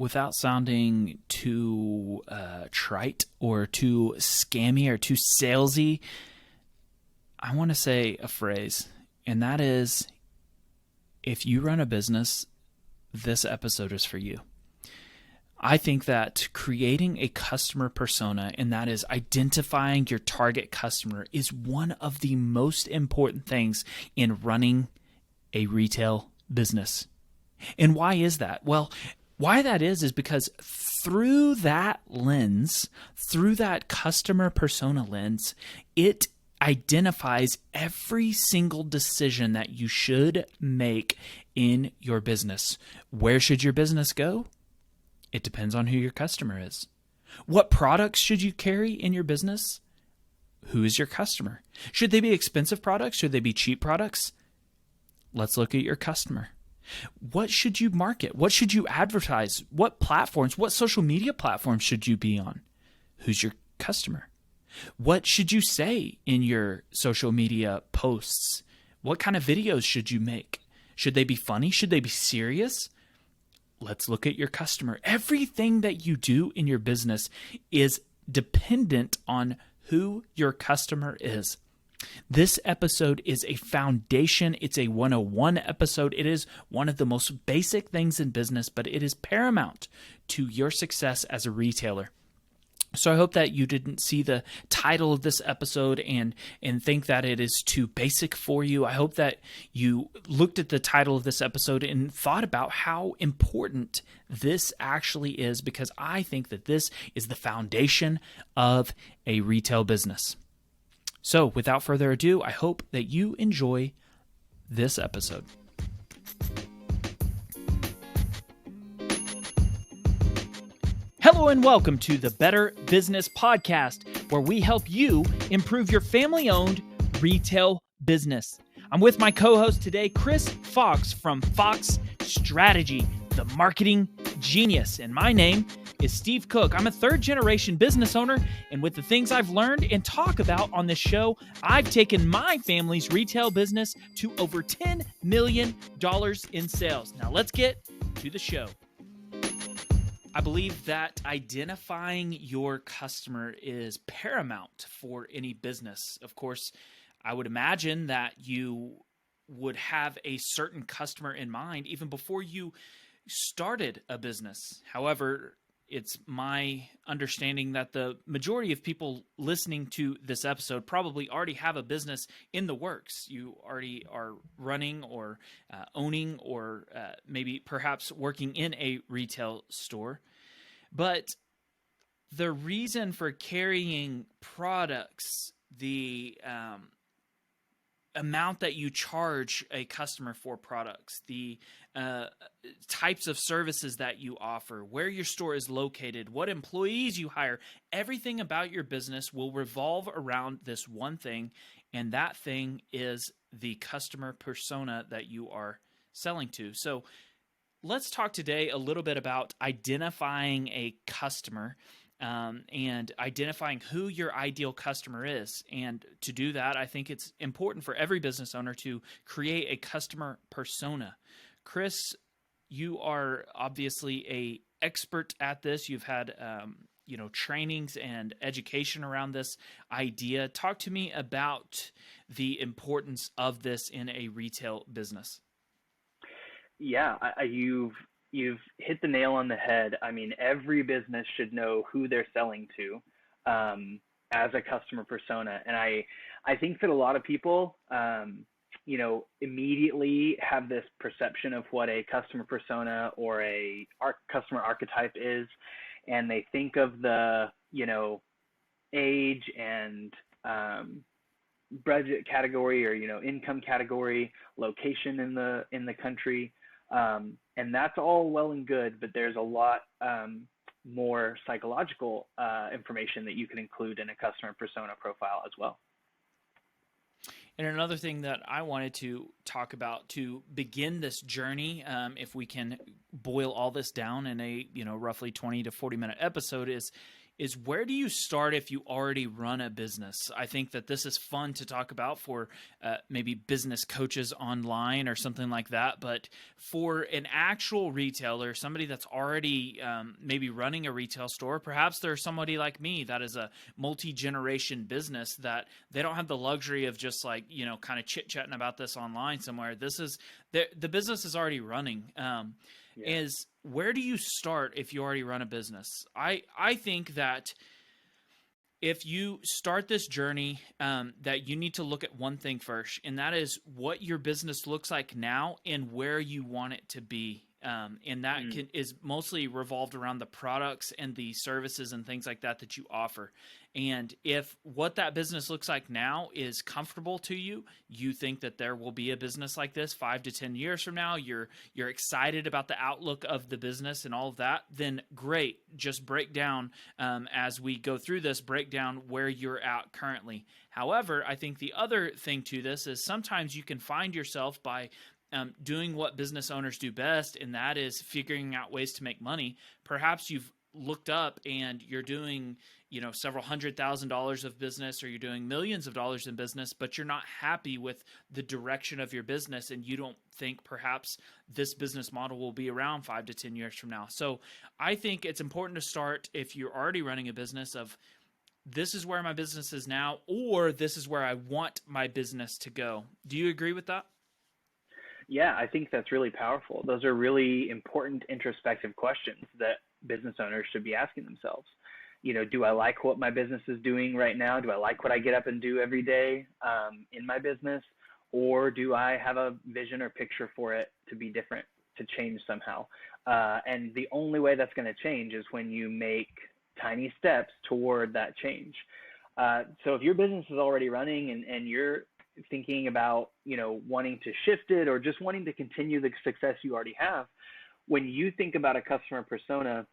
without sounding too trite or too scammy or too salesy, I want to say a phrase, and that is, if you run a business, this episode is for you. I think that creating a customer persona, and that is identifying your target customer, is one of the most important things in running a retail business. And why is that? Well, why that is because through that lens, through that customer persona lens, it identifies every single decision that you should make in your business. Where should your business go? It depends on who your customer is. What products should you carry in your business? Who is your customer? Should they be expensive products? Should they be cheap products? Let's look at your customer. What should you market? What should you advertise? What platforms, what social media platforms should you be on? Who's your customer? What should you say in your social media posts? What kind of videos should you make? Should they be funny? Should they be serious? Let's look at your customer. Everything that you do in your business is dependent on who your customer is. This episode is a foundation. It's a 101 episode. It is one of the most basic things in business, but it is paramount to your success as a retailer. So I hope that you didn't see the title of this episode and think that it is too basic for you. I hope that you looked at the title of this episode and thought about how important this actually is, because I think that this is the foundation of a retail business. So without further ado, I hope that you enjoy this episode. Hello and welcome to the Better Business Podcast, where we help you improve your family-owned retail business. I'm with my co-host today, Chris Fox from Fox Strategy, the marketing genius. And my name is Steve Cook. I'm a third-generation business owner, and with the things I've learned and talk about on this show, I've taken my family's retail business to over $10 million in sales. Now let's get to the show. I believe that identifying your customer is paramount for any business. Of course, I would imagine that you would have a certain customer in mind even before you started a business. However, it's my understanding that the majority of people listening to this episode probably already have a business in the works. You already are running or owning or maybe perhaps working in a retail store. But the reason for carrying products, the amount that you charge a customer for products, the types of services that you offer, where your store is located, what employees you hire, everything about your business will revolve around this one thing, and that thing is the customer persona that you are selling to. So let's talk today a little bit about identifying a customer and identifying who your ideal customer is. And to do that, I think it's important for every business owner to create a customer persona. Chris, you are obviously an expert at this. You've had trainings and education around this idea. Talk to me about the importance of this in a retail business. Yeah, you've hit the nail on the head. I mean, every business should know who they're selling to as a customer persona. And I think that a lot of people, immediately have this perception of what a customer persona or a customer archetype is. And they think of the, age and budget category or, income category, location in the country. And that's all well and good, but there's a lot more psychological information that you can include in a customer persona profile as well. And another thing that I wanted to talk about to begin this journey, if we can boil all this down in a roughly 20 to 40 minute episode, is is where do you start if you already run a business? I think that this is fun to talk about for maybe business coaches online or something like that. But for an actual retailer, somebody that's already maybe running a retail store, perhaps there's somebody like me that is a multi-generation business that they don't have the luxury of just like, kind of chit-chatting about this online somewhere. This is the business is already running. Is where do you start if you already run a business? I think that if you start this journey, that you need to look at one thing first, and that is what your business looks like now and where you want it to be. And that is mostly revolved around the products and the services and things like that you offer. And if what that business looks like now is comfortable to you, you think that there will be a business like this 5 to 10 years from now, you're excited about the outlook of the business and all of that, then great. Just break down, as we go through this, break down where you're at currently. However, I think the other thing to this is sometimes you can find yourself by doing what business owners do best, and that is figuring out ways to make money. Perhaps you've looked up and you're doing, several $100,000 of business, or you're doing millions of dollars in business, but you're not happy with the direction of your business, and you don't think perhaps this business model will be around 5 to 10 years from now. So I think it's important to start, if you're already running a business, of this is where my business is now, or this is where I want my business to go. Do you agree with that? Yeah, I think that's really powerful. Those are really important introspective questions that business owners should be asking themselves. Do I like what my business is doing right now? Do I like what I get up and do every day in my business? Or do I have a vision or picture for it to be different, to change somehow? And the only way that's going to change is when you make tiny steps toward that change. So if your business is already running and you're thinking about, wanting to shift it or just wanting to continue the success you already have, when you think about a customer persona,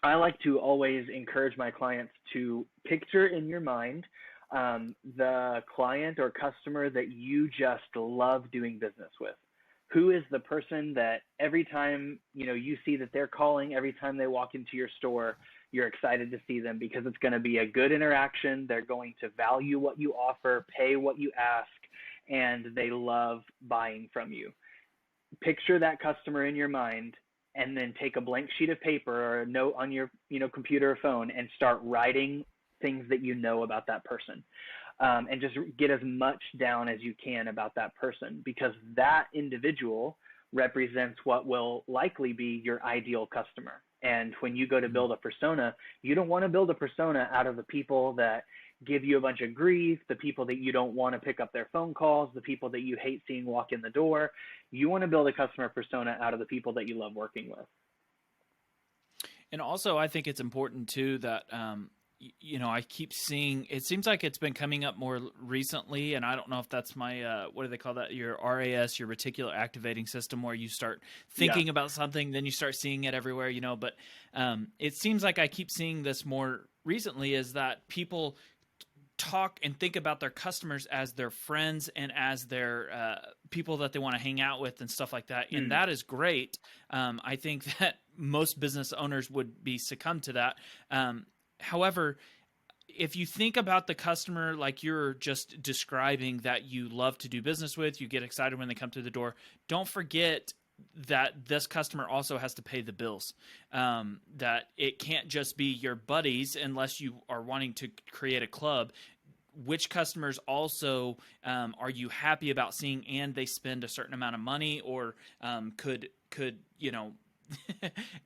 I like to always encourage my clients to picture in your mind the client or customer that you just love doing business with. Who is the person that every time, you see that they're calling, every time they walk into your store, you're excited to see them because it's going to be a good interaction. They're going to value what you offer, pay what you ask, and they love buying from you. Picture that customer in your mind, and then take a blank sheet of paper or a note on your computer or phone and start writing things that you know about that person. And just get as much down as you can about that person, because that individual represents what will likely be your ideal customer. And when you go to build a persona, you don't want to build a persona out of the people that give you a bunch of grief, the people that you don't want to pick up their phone calls, the people that you hate seeing walk in the door. You want to build a customer persona out of the people that you love working with. And also, I think it's important too that, I keep seeing, it seems like it's been coming up more recently, and I don't know if that's my, what do they call that? Your RAS, your reticular activating system, where you start thinking about something, then you start seeing it everywhere, but it seems like I keep seeing this more recently, is that people talk and think about their customers as their friends and as their people that they want to hang out with and stuff like that. And that is great. I think that most business owners would be succumb to that. However, if you think about the customer like you're just describing, that you love to do business with, you get excited when they come through the door, don't forget that this customer also has to pay the bills, that it can't just be your buddies unless you are wanting to create a club. Which customers also are you happy about seeing, and they spend a certain amount of money, or could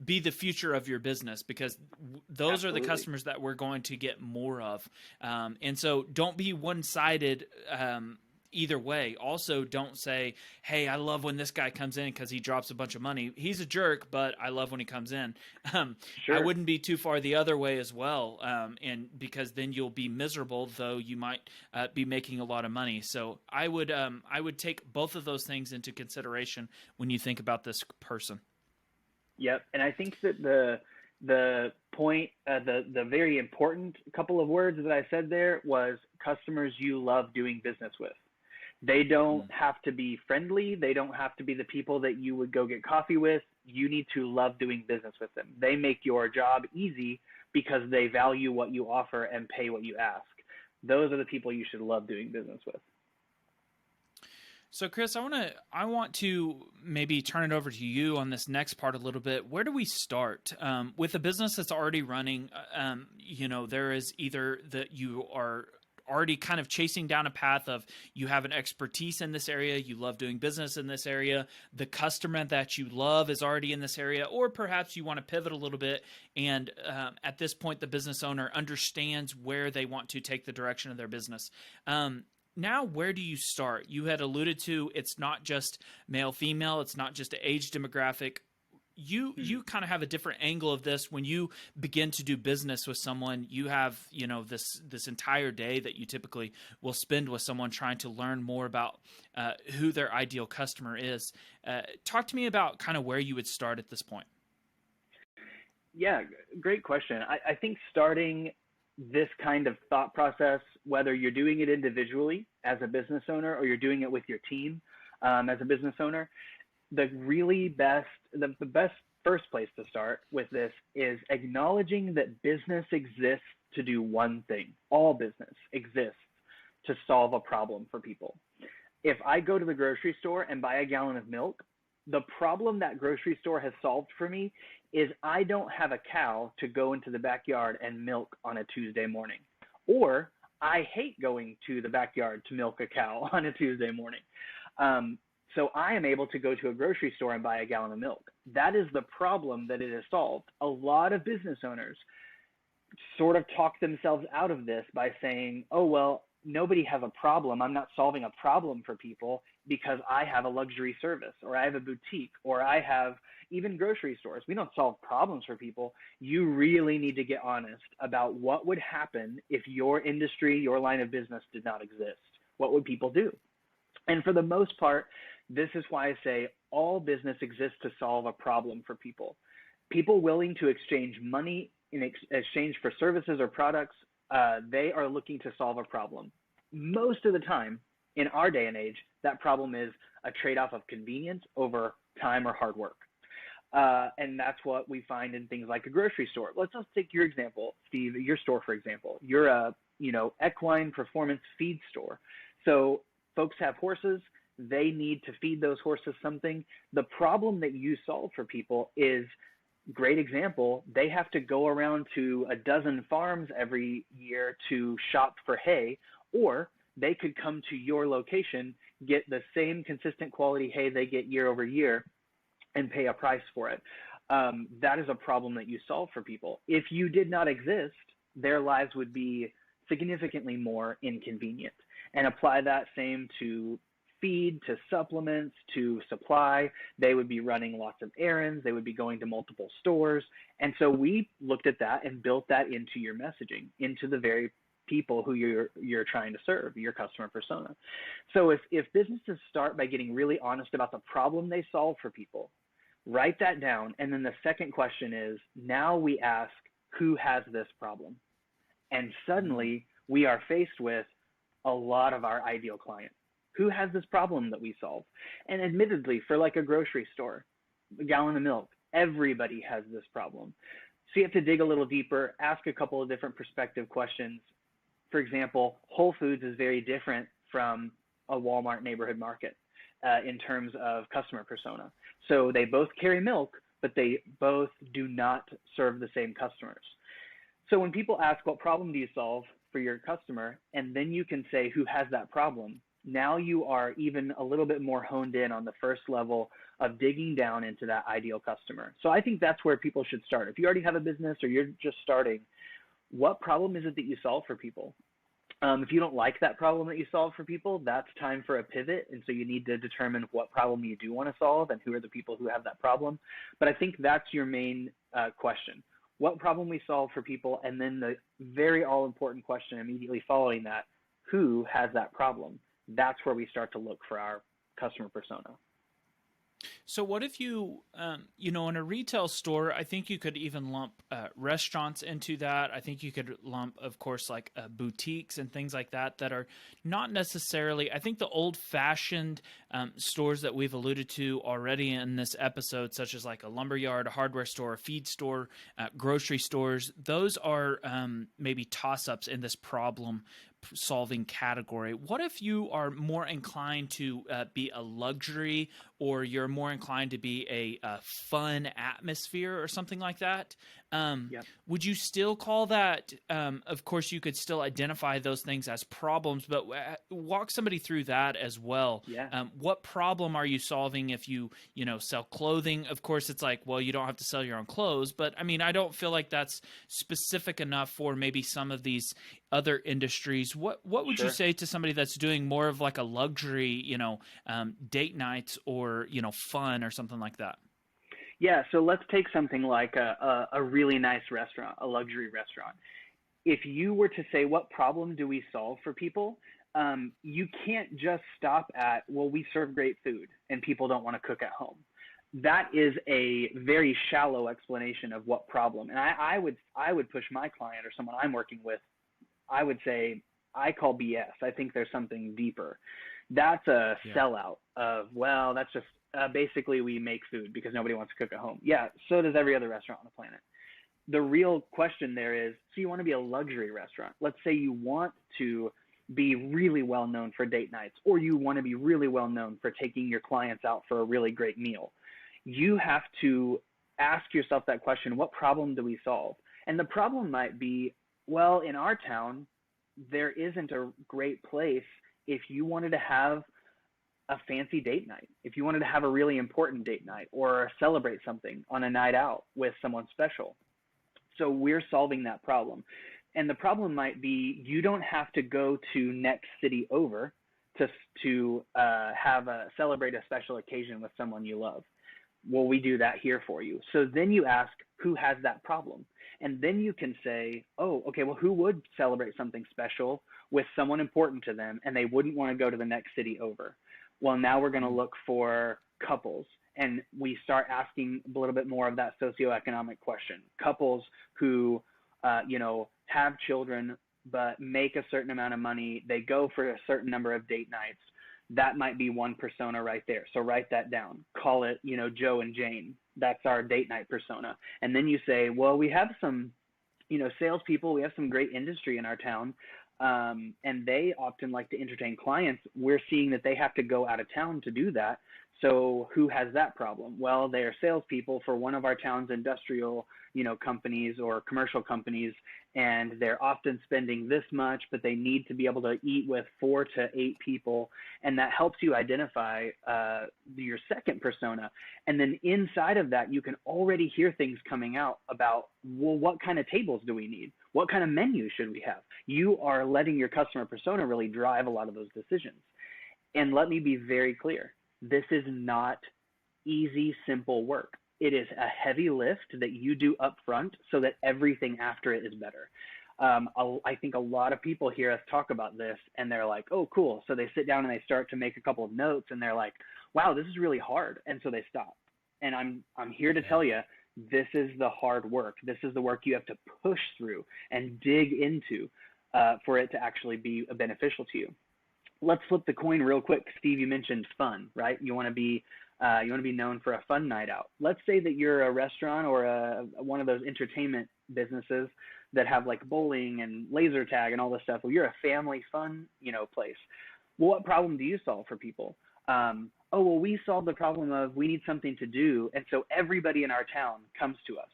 be the future of your business, because those Absolutely. Are the customers that we're going to get more of. And so don't be one-sided either way. Also, don't say, hey, I love when this guy comes in because he drops a bunch of money. He's a jerk, but I love when he comes in. Sure. I wouldn't be too far the other way as well, and because then you'll be miserable, though you might be making a lot of money. So I would take both of those things into consideration when you think about this person. Yep, and I think that the point, the very important couple of words that I said there was customers you love doing business with. They don't have to be friendly. They don't have to be the people that you would go get coffee with. You need to love doing business with them. They make your job easy because they value what you offer and pay what you ask. Those are the people you should love doing business with. So, Chris, I want to maybe turn it over to you on this next part a little bit. Where do we start with a business that's already running? There is either that you are already kind of chasing down a path of you have an expertise in this area, you love doing business in this area, the customer that you love is already in this area, or perhaps you want to pivot a little bit and at this point the business owner understands where they want to take the direction of their business. Now, where do you start? You had alluded to it's not just male, female. It's not just an age demographic. You kind of have a different angle of this when you begin to do business with someone. You have this entire day that you typically will spend with someone trying to learn more about who their ideal customer is. Talk to me about kind of where you would start at this point. Yeah, great question. I think starting this kind of thought process, whether you're doing it individually as a business owner or you're doing it with your team as a business owner, the best first place to start with this is acknowledging that business exists to do one thing. All business exists to solve a problem for people. If I go to the grocery store and buy a gallon of milk, the problem that grocery store has solved for me is I don't have a cow to go into the backyard and milk on a Tuesday morning. Or I hate going to the backyard to milk a cow on a Tuesday morning. So I am able to go to a grocery store and buy a gallon of milk. That is the problem that it has solved. A lot of business owners sort of talk themselves out of this by saying, oh, well, nobody has a problem. I'm not solving a problem for people because I have a luxury service, or I have a boutique, or I have even grocery stores. We don't solve problems for people. You really need to get honest about what would happen if your industry, your line of business did not exist. What would people do? And for the most part, this is why I say all business exists to solve a problem for people. People willing to exchange money in exchange for services or products, they are looking to solve a problem. Most of the time, in our day and age, that problem is a trade-off of convenience over time or hard work. And that's what we find in things like a grocery store. Let's just take your example, Steve, your store, for example. You're a, equine performance feed store. So folks have horses. They need to feed those horses something. The problem that you solve for people is, great example, they have to go around to a dozen farms every year to shop for hay, or they could come to your location, get the same consistent quality hay they get year over year, and pay a price for it. That is a problem that you solve for people. If you did not exist, their lives would be significantly more inconvenient. And apply that same to feed, to supplements, to supply. They would be running lots of errands. They would be going to multiple stores. And so we looked at that and built that into your messaging, into the very people who you're trying to serve, your customer persona. So if businesses start by getting really honest about the problem they solve for people, write that down. And then the second question is, now we ask, who has this problem? And suddenly we are faced with a lot of our ideal clients. Who has this problem that we solve? And admittedly, for like a grocery store, a gallon of milk, everybody has this problem. So you have to dig a little deeper, ask a couple of different perspective questions. For example, Whole Foods is very different from a Walmart neighborhood market in terms of customer persona. So they both carry milk, but they both do not serve the same customers. So when people ask, what problem do you solve for your customer? And then you can say, who has that problem? Now you are even a little bit more honed in on the first level of digging down into that ideal customer. So I think that's where people should start. If you already have a business or you're just starting, what problem is it that you solve for people? If you don't like that problem that you solve for people, that's time for a pivot. And so you need to determine what problem you do want to solve and who are the people who have that problem. But I think that's your main question. What problem we solve for people, and then the very all-important question immediately following that, who has that problem? That's where we start to look for our customer persona. So what if you, in a retail store, I think you could even lump restaurants into that. I think you could lump, of course, like boutiques and things like that are not necessarily. I think the old-fashioned stores that we've alluded to already in this episode, such as like a lumberyard, a hardware store, a feed store, grocery stores, those are maybe toss-ups in this problem solving category. What if you are more inclined to be a luxury, or you're more inclined to be a fun atmosphere or something like that? Yep. Would you still call that? Of course, you could still identify those things as problems, but walk somebody through that as well. Yeah. What problem are you solving if you sell clothing? Of course, it's like, well, you don't have to sell your own clothes, but I mean, I don't feel like that's specific enough for maybe some of these other industries. What would you Sure. say to somebody that's doing more of like a luxury, date nights or fun or something like that? Yeah, so let's take something like a really nice restaurant, a luxury restaurant. If you were to say, what problem do we solve for people? You can't just stop at, well, we serve great food and people don't want to cook at home. That is a very shallow explanation of what problem. And I would push my client or someone I'm working with, I would say, I call BS. I think there's something deeper. That's a Yeah. sellout of, well, that's just basically we make food because nobody wants to cook at home. Yeah, so does every other restaurant on the planet. The real question there is, so you want to be a luxury restaurant. Let's say you want to be really well known for date nights, or you want to be really well known for taking your clients out for a really great meal. You have to ask yourself that question, what problem do we solve? And the problem might be, well, in our town, there isn't a great place if you wanted to have a fancy date night, if you wanted to have a really important date night or celebrate something on a night out with someone special. So we're solving that problem. And the problem might be you don't have to go to next city over to have a celebrate a special occasion with someone you love. Well, we do that here for you. So then you ask, who has that problem? And then you can say, oh, okay, well, who would celebrate something special with someone important to them and they wouldn't want to go to the next city over? Well, now we're going to look for couples. And we start asking a little bit more of that socioeconomic question. Couples who, have children but make a certain amount of money. They go for a certain number of date nights. That might be one persona right there. So write that down. Call it, Joe and Jane. That's our date night persona. And then you say, well, we have some, salespeople. We have some great industry in our town. And they often like to entertain clients. We're seeing that they have to go out of town to do that. So who has that problem? Well, they are salespeople for one of our town's industrial, companies or commercial companies, and they're often spending this much, but they need to be able to eat with 4 to 8 people, and that helps you identify your second persona. And then inside of that, you can already hear things coming out about, well, what kind of tables do we need? What kind of menu should we have? You are letting your customer persona really drive a lot of those decisions. And let me be very clear. This is not easy, simple work. It is a heavy lift that you do up front so that everything after it is better. I think a lot of people hear us talk about this and they're like, oh, cool. So they sit down and they start to make a couple of notes and they're like, wow, this is really hard. And so they stop. And I'm here to tell you, this is the hard work. This is the work you have to push through and dig into for it to actually be beneficial to you. Let's flip the coin real quick. Steve, you mentioned fun, right? You want to be known for a fun night out. Let's say that you're a restaurant or one of those entertainment businesses that have like bowling and laser tag and all this stuff. Well, you're a family fun, place. Well, what problem do you solve for people? We solve the problem of we need something to do, and so everybody in our town comes to us.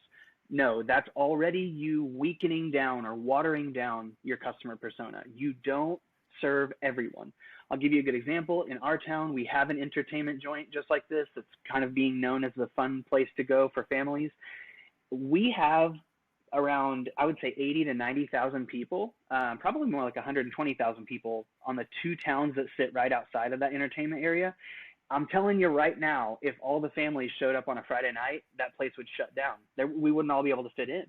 No, that's already you weakening down or watering down your customer persona. You don't serve everyone. I'll give you a good example. In our town, we have an entertainment joint just like this that's kind of being known as the fun place to go for families. We have around, I would say, 80 to 90,000 people, probably more like 120,000 people on the 2 towns that sit right outside of that entertainment area. I'm telling you right now, if all the families showed up on a Friday night, that place would shut down. We wouldn't all be able to fit in.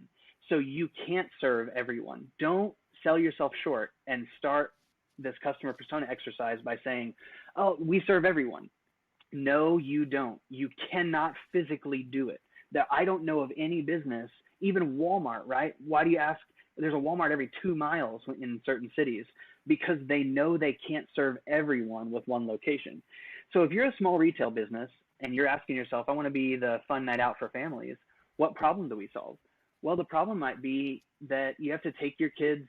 So you can't serve everyone. Don't sell yourself short and start this customer persona exercise by saying, oh, we serve everyone. No, you don't. You cannot physically do it. That I don't know of any business, even Walmart, right? Why do you ask? There's a Walmart every 2 miles in certain cities because they know they can't serve everyone with one location. So if you're a small retail business and you're asking yourself, I want to be the fun night out for families, what problem do we solve? Well, the problem might be that you have to take your kids,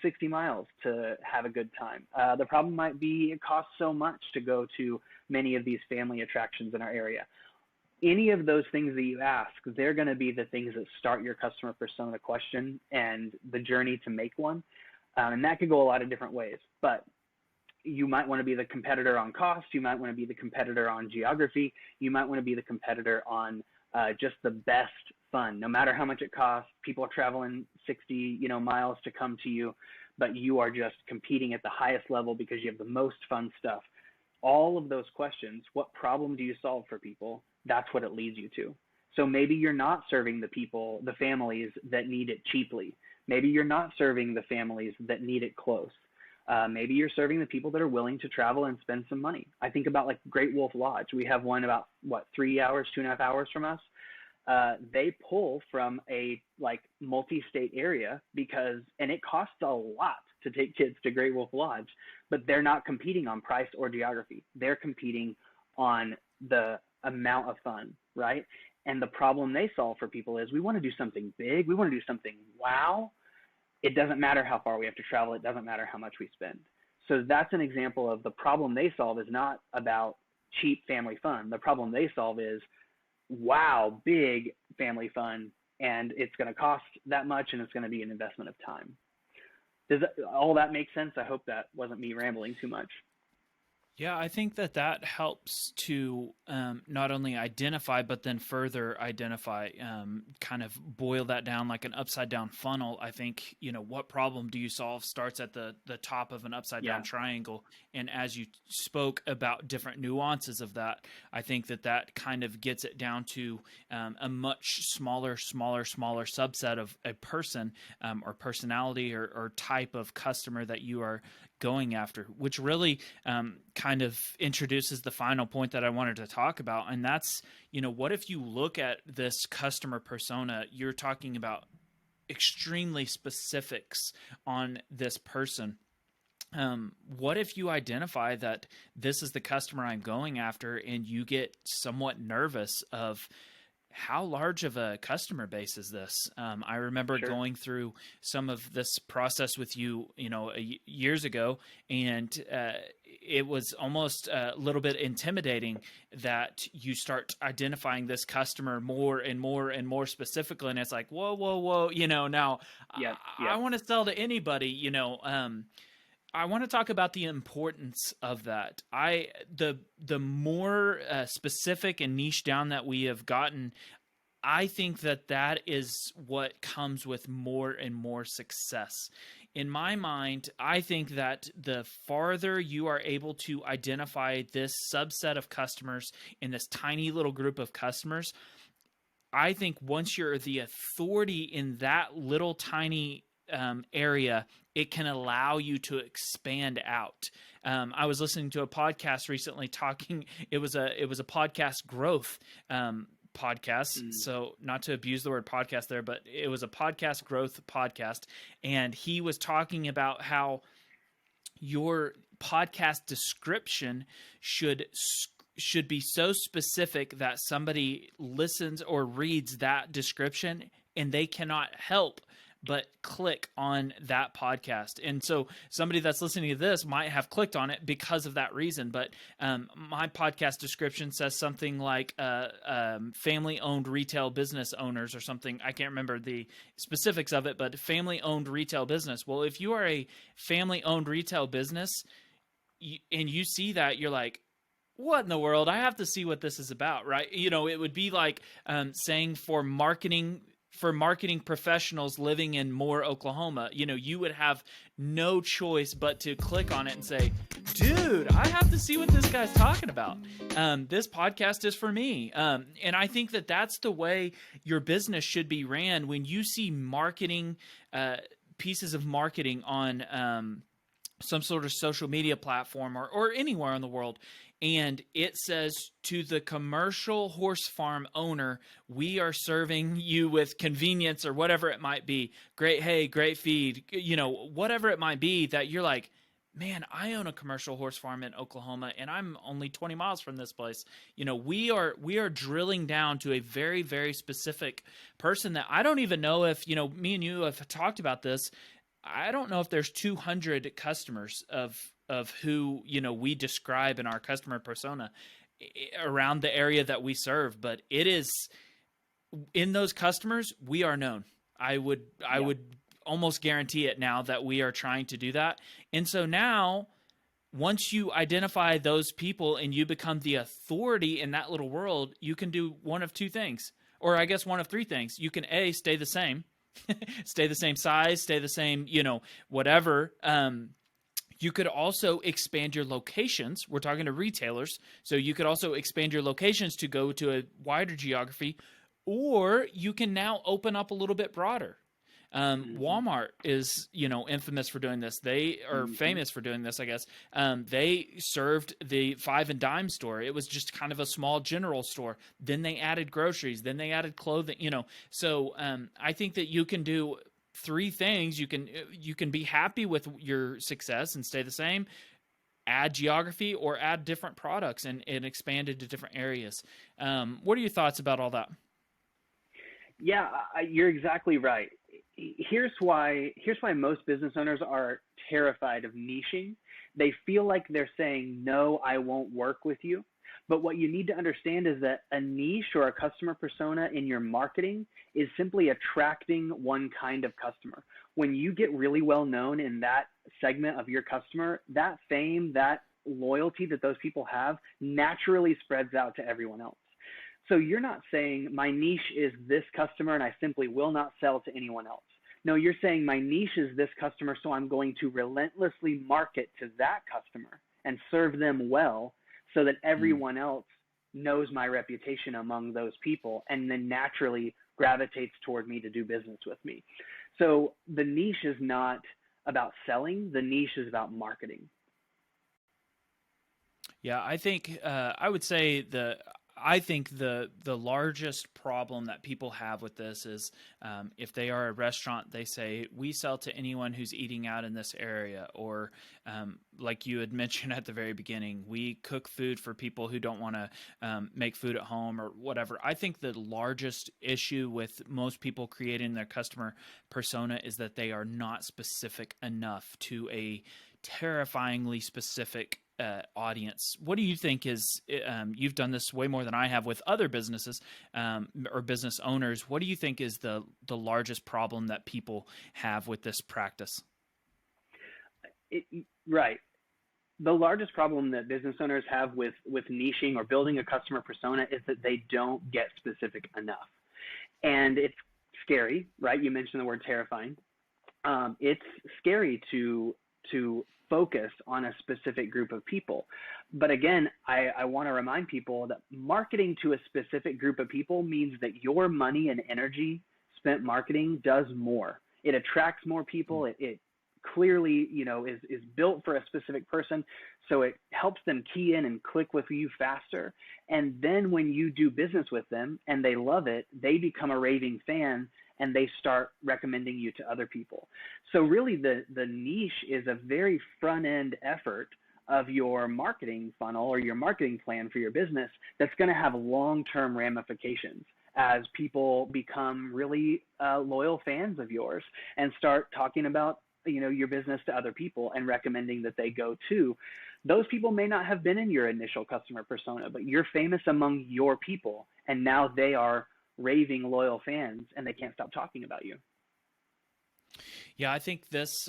60 miles to have a good time. The problem might be it costs so much to go to many of these family attractions in our area. Any of those things that you ask, they're going to be the things that start your customer persona question and the journey to make one. And that could go a lot of different ways. But you might want to be the competitor on cost. You might want to be the competitor on geography. You might want to be the competitor on just the best fun. No matter how much it costs, people are traveling 60 miles to come to you, but you are just competing at the highest level because you have the most fun stuff. All of those questions, what problem do you solve for people? That's what it leads you to. So maybe you're not serving the families that need it cheaply. Maybe you're not serving the families that need it close. Maybe you're serving the people that are willing to travel and spend some money. I think about like Great Wolf Lodge. We have one about 3 hours, 2.5 hours from us. They pull from a multi-state area and it costs a lot to take kids to Great Wolf Lodge, but they're not competing on price or geography. They're competing on the amount of fun, right? And the problem they solve for people is we want to do something big. We want to do something wow. It doesn't matter how far we have to travel. It doesn't matter how much we spend. So that's an example of the problem they solve is not about cheap family fun. The problem they solve is, wow, big family fun, and it's going to cost that much, and it's going to be an investment of time. Does all that make sense? I hope that wasn't me rambling too much. Yeah, I think that helps to not only identify, but then further identify, kind of boil that down like an upside down funnel. I think, what problem do you solve starts at the top of an upside down triangle. And as you spoke about different nuances of that, I think that kind of gets it down to a much smaller subset of a person or personality or type of customer that you are going after, which really kind of introduces the final point that I wanted to talk about. And that's, what if you look at this customer persona, you're talking about extremely specifics on this person. What if you identify that this is the customer I'm going after and you get somewhat nervous of how large of a customer base is this? I remember going through some of this process with you, years ago, and it was almost a little bit intimidating that you start identifying this customer more and more and more specifically, and it's like, whoa, now I want to sell to anybody, I want to talk about the importance of that. The more specific and niche down that we have gotten, I think that is what comes with more and more success. In my mind, I think that the farther you are able to identify this subset of customers in this tiny little group of customers, I think once you're the authority in that little tiny area, it can allow you to expand out. I was listening to a podcast recently talking. It was a podcast growth podcast. So not to abuse the word podcast there, but it was a podcast growth podcast, and he was talking about how your podcast description should be so specific that somebody listens or reads that description and they cannot help but click on that podcast. And so somebody that's listening to this might have clicked on it because of that reason. But my podcast description says something like family-owned retail business owners or something. I can't remember the specifics of it, but family-owned retail business. Well, if you are a family-owned retail business and you see that, you're like, what in the world? I have to see what this is about, right? It would be like saying for marketing professionals living in Moore, Oklahoma, you would have no choice but to click on it and say, dude, I have to see what this guy's talking about. This podcast is for me. And I think that that's the way your business should be ran. When you see marketing, pieces of marketing on some sort of social media platform or anywhere in the world, and it says to the commercial horse farm owner, we are serving you with convenience or whatever it might be, great hay, great feed, whatever it might be, that you're like, man, I own a commercial horse farm in Oklahoma and I'm only 20 miles from this place. We are drilling down to a very, very specific person that I don't even know if, me and you have talked about this. I don't know if there's 200 customers of who, we describe in our customer persona around the area that we serve, but it is in those customers, we are known. I would almost guarantee it now that we are trying to do that. And so now, once you identify those people and you become the authority in that little world, you can do one of two things, or I guess one of three things. You can stay the same, stay the same size, stay the same, whatever. You could also expand your locations. We're talking to retailers, so you could also expand your locations to go to a wider geography, or you can now open up a little bit broader. Walmart is, infamous for doing this. They are famous for doing this, I guess. They served the five and dime store. It was just kind of a small general store. Then they added groceries. Then they added clothing. So I think that you can do three things. You can be happy with your success and stay the same. Add geography or add different products and expand into different areas. What are your thoughts about all that? Yeah, you're exactly right. Here's why most business owners are terrified of niching. They feel like they're saying, no, I won't work with you. But what you need to understand is that a niche or a customer persona in your marketing is simply attracting one kind of customer. When you get really well known in that segment of your customer, that fame, that loyalty that those people have naturally spreads out to everyone else. So you're not saying my niche is this customer and I simply will not sell to anyone else. No, you're saying my niche is this customer, so I'm going to relentlessly market to that customer and serve them well so that everyone else knows my reputation among those people and then naturally gravitates toward me to do business with me. So the niche is not about selling. The niche is about marketing. Yeah, I think I would say I think the largest problem that people have with this is if they are a restaurant, they say, we sell to anyone who's eating out in this area. Or like you had mentioned at the very beginning, we cook food for people who don't want to make food at home or whatever. I think the largest issue with most people creating their customer persona is that they are not specific enough to a terrifyingly specific audience. What do you think is, you've done this way more than I have with other businesses or business owners. What do you think is the largest problem that people have with this practice? Right. The largest problem that business owners have with niching or building a customer persona is that they don't get specific enough. And it's scary, right? You mentioned the word terrifying. It's scary to focus on a specific group of people. But again, I want to remind people that marketing to a specific group of people means that your money and energy spent marketing does more. It attracts more people. It clearly, is built for a specific person. So it helps them key in and click with you faster. And then when you do business with them and they love it, they become a raving fan and they start recommending you to other people. So really the niche is a very front end effort of your marketing funnel or your marketing plan for your business that's going to have long-term ramifications as people become really loyal fans of yours and start talking about your business to other people and recommending that they go to. Those people may not have been in your initial customer persona, but you're famous among your people, and now they are raving loyal fans and they can't stop talking about you. Yeah, I think this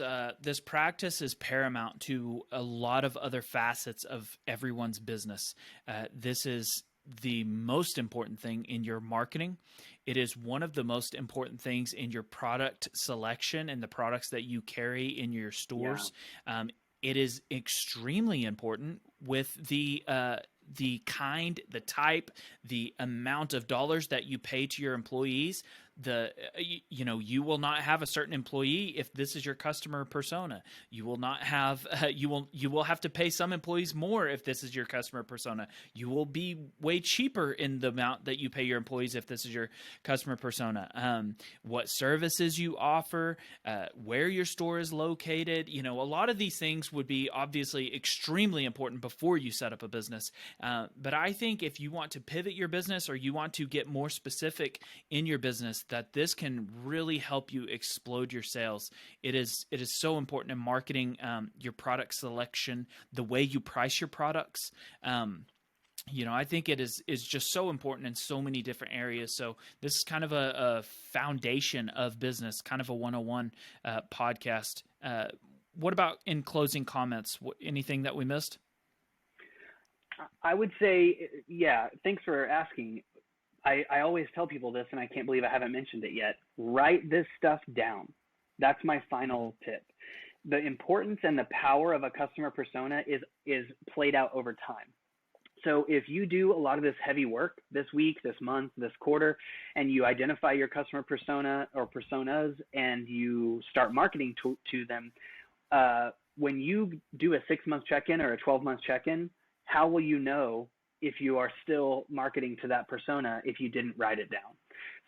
practice is paramount to a lot of other facets of everyone's business. This is the most important thing in your marketing. It is one of the most important things in your product selection and the products that you carry in your stores. Yeah. It is extremely important with the kind, the type, the amount of dollars that you pay to your employees. You will not have a certain employee if this is your customer persona. You will not have you will have to pay some employees more if this is your customer persona. You will be way cheaper in the amount that you pay your employees if this is your customer persona. What services you offer, where your store is located. A lot of these things would be obviously extremely important before you set up a business. But I think if you want to pivot your business or you want to get more specific in your business, that this can really help you explode your sales. It is so important in marketing, your product selection, the way you price your products. I think it is just so important in so many different areas. So this is kind of a foundation of business, kind of a 101 podcast. What about in closing comments? Anything that we missed? I would say, yeah, thanks for asking. I always tell people this, and I can't believe I haven't mentioned it yet. Write this stuff down. That's my final tip. The importance and the power of a customer persona is played out over time. So if you do a lot of this heavy work this week, this month, this quarter, and you identify your customer persona or personas and you start marketing to them, when you do a 6-month check-in or a 12-month check-in, how will you know if you are still marketing to that persona if you didn't write it down?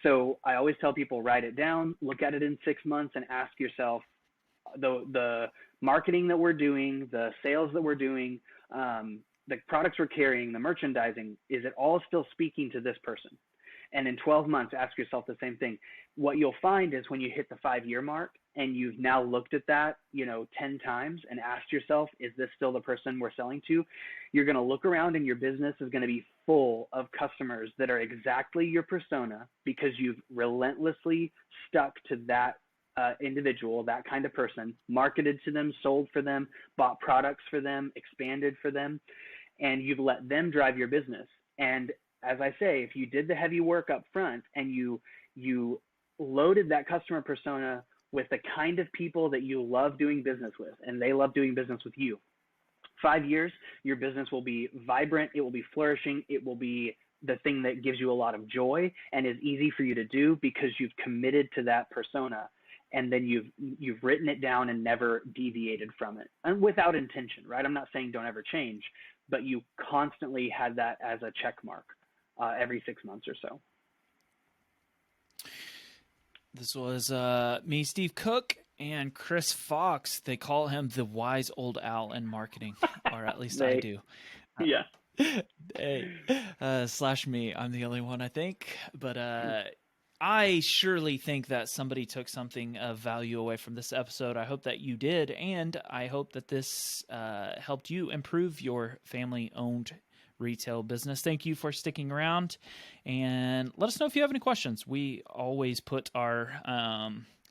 So I always tell people, write it down, look at it in 6 months, and ask yourself, the marketing that we're doing, the sales that we're doing, the products we're carrying, the merchandising, is it all still speaking to this person? And in 12 months, ask yourself the same thing. What you'll find is when you hit the 5-year mark and you've now looked at that, 10 times and asked yourself, is this still the person we're selling to? You're going to look around and your business is going to be full of customers that are exactly your persona because you've relentlessly stuck to that individual, that kind of person, marketed to them, sold for them, bought products for them, expanded for them, and you've let them drive your business. And as I say, if you did the heavy work up front and you loaded that customer persona with the kind of people that you love doing business with and they love doing business with you, 5 years, your business will be vibrant, it will be flourishing, it will be the thing that gives you a lot of joy and is easy for you to do because you've committed to that persona. And then you've written it down and never deviated from it, and without intention, right? I'm not saying don't ever change, but you constantly had that as a check mark every 6 months or so. This was me, Steve Cook, and Chris Fox. They call him the wise old owl in marketing, or at least I do. Yeah. Hey, slash me. I'm the only one, I think. But I surely think that somebody took something of value away from this episode. I hope that you did, and I hope that this helped you improve your family-owned retail business. Thank you for sticking around, and let us know if you have any questions. We always put our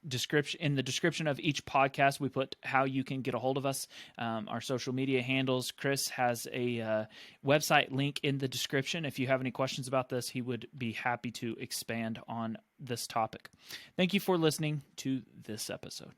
description in the description of each podcast. We put how you can get a hold of us, our social media handles. Chris has a website link in the description. If you have any questions about this, he would be happy to expand on this topic. Thank you for listening to this episode.